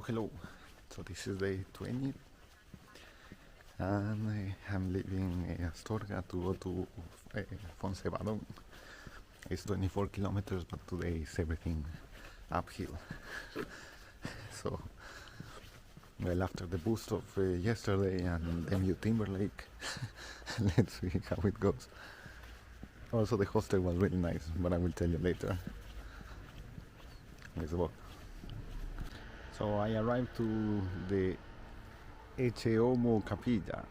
Hello. So this is day 20 and I'm leaving Astorga to go to Foncebadon. It's 24 kilometers, but today is everything uphill. So, well, after the boost of yesterday and then you Timberlake, let's see how it goes. Also, the hostel was really nice, but I will tell you later. Let's go. So I arrived to the Echeomo Capilla.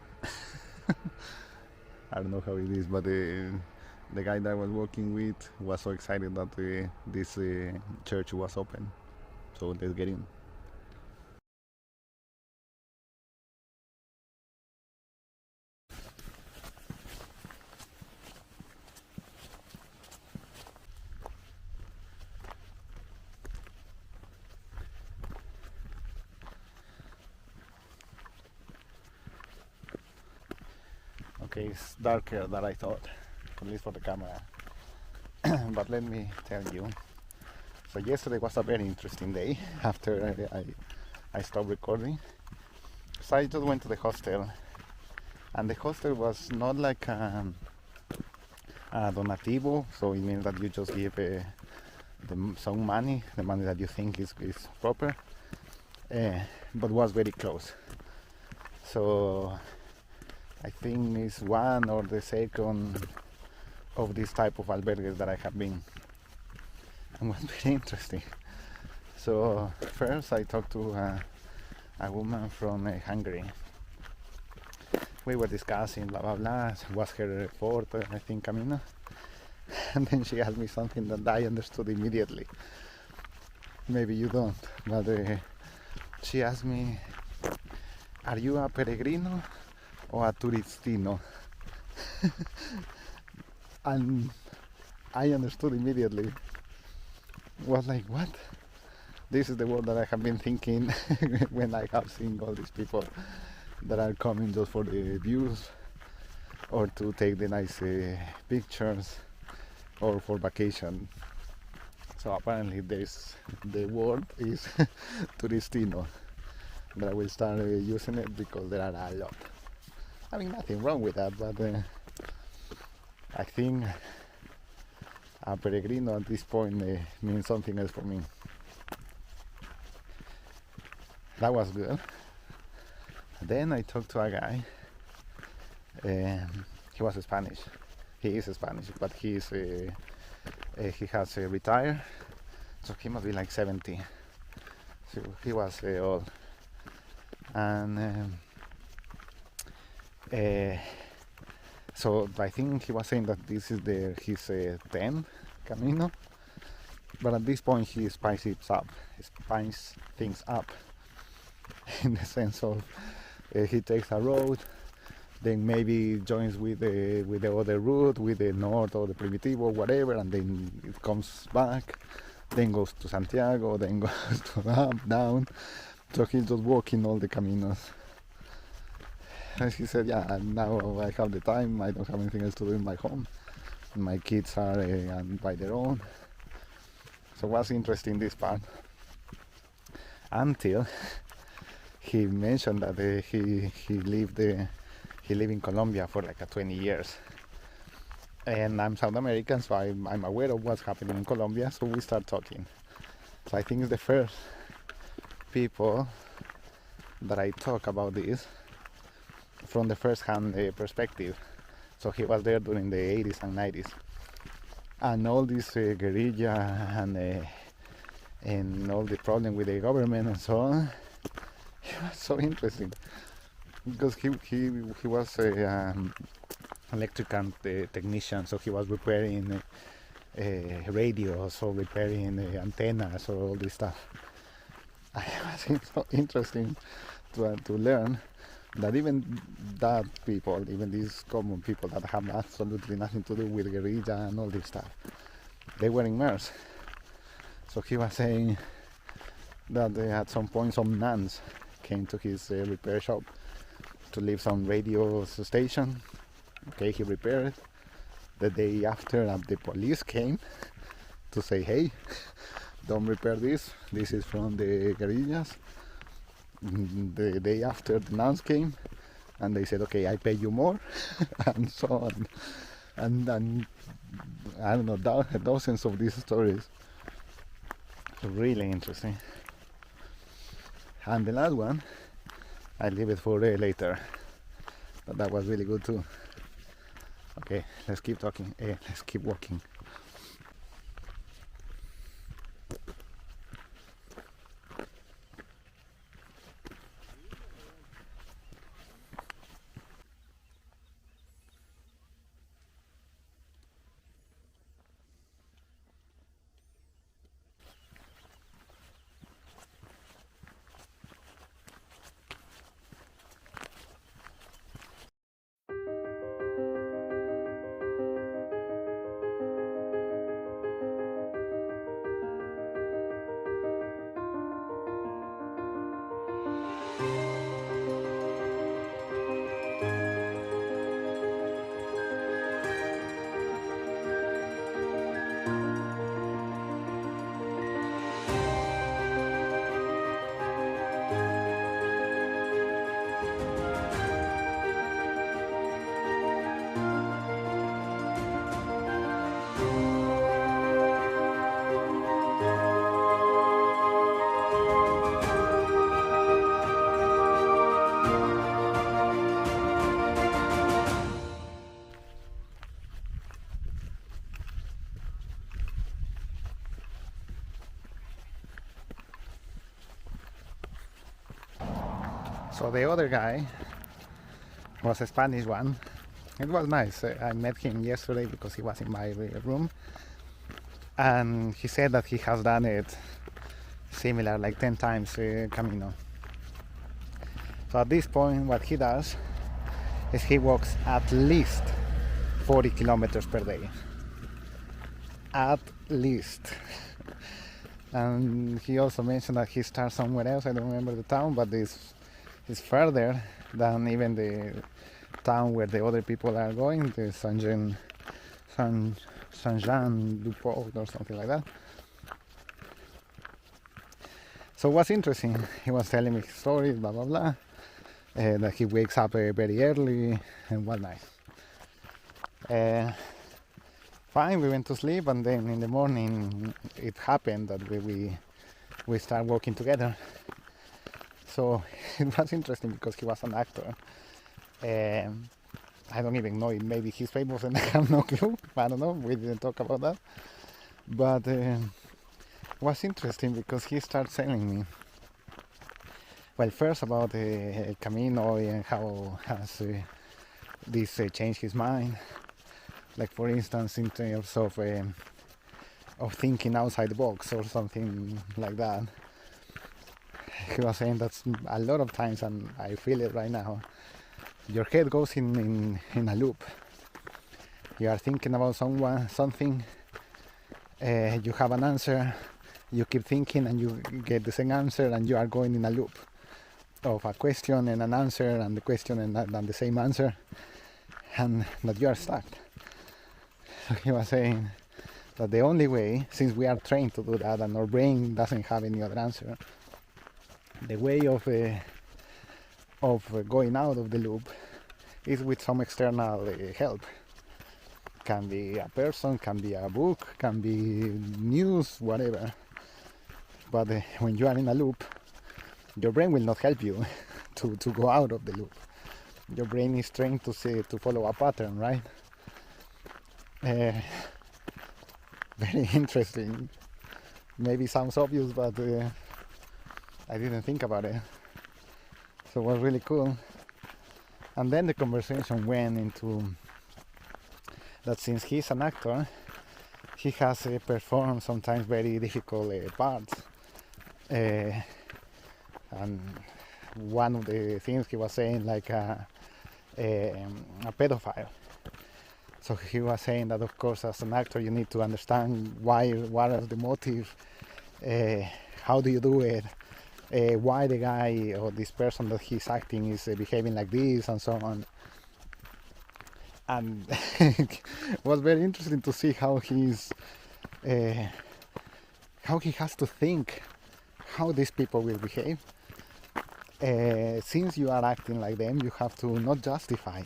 I don't know how it is, but the guy that I was working with was so excited that this church was open. So let's get in. Okay, it's darker than I thought, at least for the camera. But let me tell you. So yesterday was a very interesting day after I stopped recording. So I just went to the hostel, and the hostel was not like a donativo, so it means that you just give some money, the money that you think is proper, but was very close. So I think it's one or the second of this type of albergues that I have been, and was very interesting. So first I talked to a woman from Hungary. We were discussing blah blah blah, was her report, I think Camino, and then she asked me something that I understood immediately. Maybe you don't, but she asked me, are you a peregrino or a turistino? And I understood immediately. Was like, what? This is the word that I have been thinking when I have seen all these people that are coming just for the views or to take the nice pictures or for vacation. So apparently the word is turistino, but I will start using it because there are a lot. I mean, nothing wrong with that, but I think a peregrino at this point means something else for me. That was good. Then I talked to a guy. He was Spanish. He is Spanish, but he has retired, so he must be like 70. So he was old, and so I think he was saying that this is his 10th Camino, but at this point he spices things up in the sense of he takes a road, then maybe joins with the other route, with the north or the primitivo or whatever, and then it comes back, then goes to Santiago, then goes to up, down. So he's just walking all the caminos. As he said, yeah, now I have the time, I don't have anything else to do in my home. My kids are by their own. So what's interesting this part? Until he mentioned that he lived in Colombia for like 20 years. And I'm South American, so I'm aware of what's happening in Colombia, so we start talking. So I think it's the first people that I talk about this from the first-hand perspective. So he was there during the 80s and 90s, and all this guerrilla and all the problem with the government and so on. It was so interesting because he was an electrical technician, so he was repairing radios or repairing antennas or all this stuff. It was so interesting to learn that even that people, even these common people that have absolutely nothing to do with guerrilla and all this stuff, they were immersed. So he was saying that at some point some nuns came to his repair shop to leave some radio station. Okay, he repaired it. The day after, the police came to say, hey, don't repair this. This is from the guerrillas. the day after the nuns came, and they said, okay, I pay you more, and so on. And I don't know, dozens of these stories. Really interesting. And the last one, I leave it for later, but that was really good too. Okay, let's keep talking. Let's keep walking. So the other guy was a Spanish one. It was nice. I met him yesterday because he was in my room, and he said that he has done it similar, like 10 times Camino. So at this point, what he does is he walks at least 40 kilometers per day. At least. And he also mentioned that he starts somewhere else. I don't remember the town, but this is further than even the town where the other people are going, the Saint-Jean-du-Port or something like that. So what's interesting, he was telling me stories, blah blah blah, that he wakes up very early and what nice. Fine, we went to sleep, and then in the morning it happened that we start working together. So it was interesting because he was an actor. I don't even know, maybe he's famous and I have no clue. I don't know, we didn't talk about that. But it was interesting because he started telling me, well, first about El Camino and how has this changed his mind. Like for instance, in terms of thinking outside the box or something like that. He was saying that a lot of times, and I feel it right now, your head goes in a loop. You are thinking about something, you have an answer, you keep thinking and you get the same answer, and you are going in a loop of a question and an answer and the question and the same answer, and that you are stuck. So he was saying that the only way, since we are trained to do that and our brain doesn't have any other answer, the way of going out of the loop is with some external help. Can be a person, can be a book, can be news, whatever. But when you are in a loop, your brain will not help you to go out of the loop. Your brain is trained to follow a pattern, right? Very interesting. Maybe sounds obvious, but I didn't think about it. So it was really cool. And then the conversation went into that since he's an actor, he has performed sometimes very difficult parts. And one of the things he was saying, like a pedophile. So he was saying that, of course, as an actor, you need to understand what is the motive, how do you do it, why the guy or this person that he's acting is behaving like this, and so on. And it was very interesting to see how he has to think how these people will behave, since you are acting like them, you have to not justify,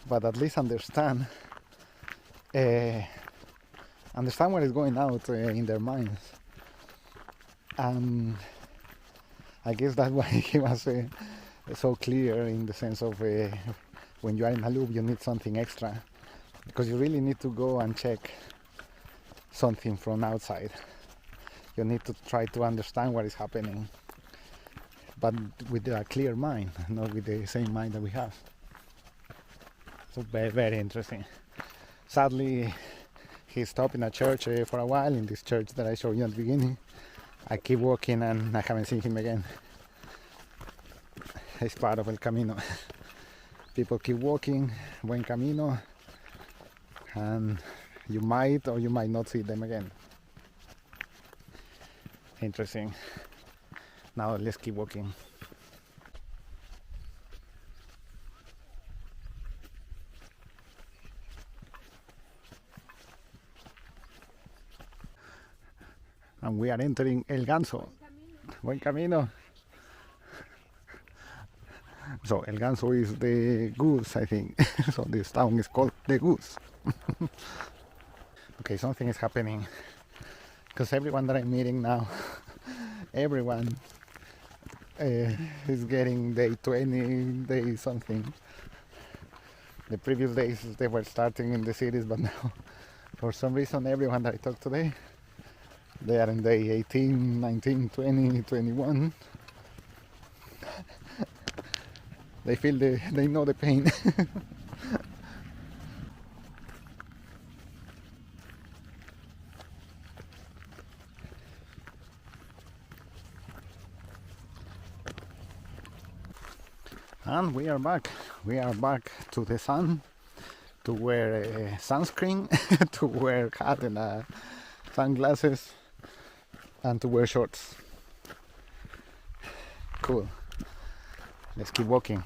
but at least uh, understand what is going out in their minds. And I guess that's why he was so clear in the sense of when you are in a loop, you need something extra, because you really need to go and check something from outside. You need to try to understand what is happening, but with a clear mind, not with the same mind that we have. So very, very interesting. Sadly, he stopped in a church for a while, in this church that I showed you at the beginning. I keep walking and I haven't seen him again. It's part of El Camino. People keep walking, buen camino, and you might or you might not see them again. Interesting. Now let's keep walking. And we are entering El Ganso. Buen camino. So El Ganso is the goose, I think. So this town is called the Goose. Okay, something is happening, because everyone that I'm meeting now, everyone is getting day 20, day something. The previous days they were starting in the cities, but now for some reason everyone that I talked today, they are in day 18, 19, 20, 21. They feel they know the pain. And we are back. We are back to the sun, to wear sunscreen, to wear hat and sunglasses, and to wear shorts. Cool. Let's keep walking.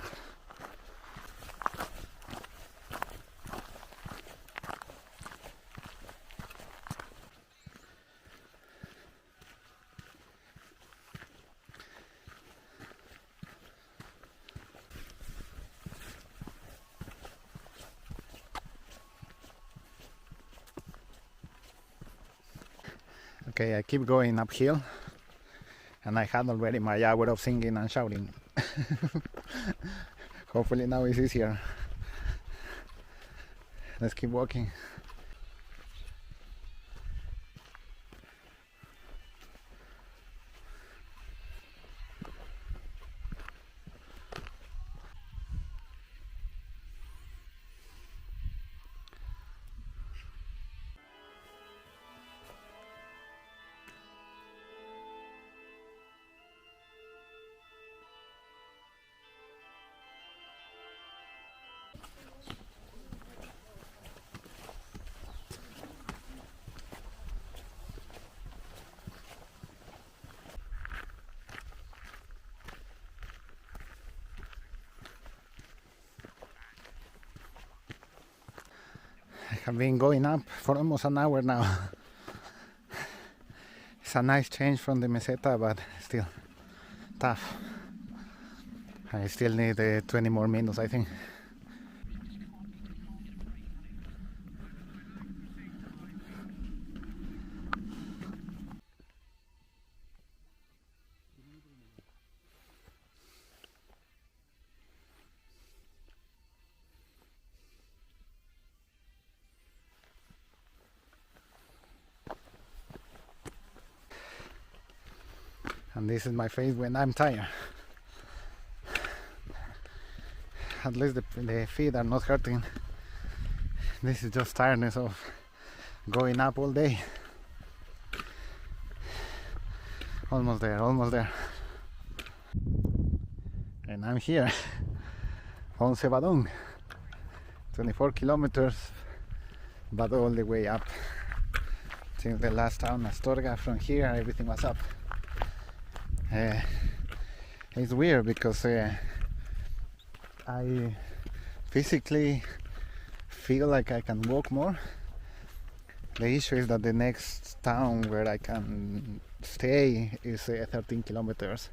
Okay, I keep going uphill, and I had already my hour of singing and shouting. Hopefully now it's easier. Let's keep walking. I have been going up for almost an hour now. It's a nice change from the meseta, but still tough. I still need 20 more minutes, I think. And this is my face when I'm tired. At least the feet are not hurting. This is just tiredness of going up all day. Almost there, almost there. And I'm here. Foncebadon. 24 kilometers, but all the way up. Since the last town, Astorga, from here everything was up. It's weird because I physically feel like I can walk more. The issue is that the next town where I can stay is 13 kilometers,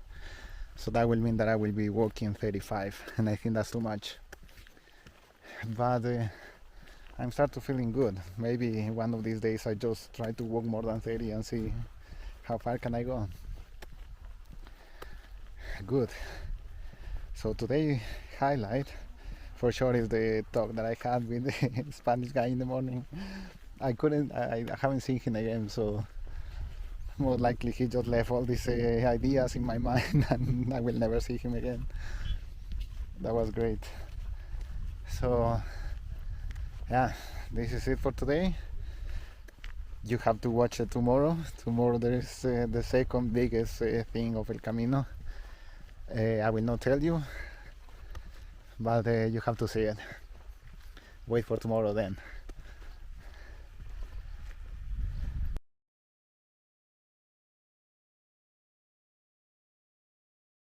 So that will mean that I will be walking 35, and I think that's too much. But I'm start to feeling good. Maybe one of these days I just try to walk more than 30 and see how far can I go. Good. So today highlight for sure is the talk that I had with the Spanish guy in the morning. I haven't seen him again, so most likely he just left all these ideas in my mind and I will never see him again. That was great. So yeah, this is it for today. You have to watch it tomorrow. Tomorrow there is the second biggest thing of El Camino. I will not tell you, but you have to see it. Wait for tomorrow then.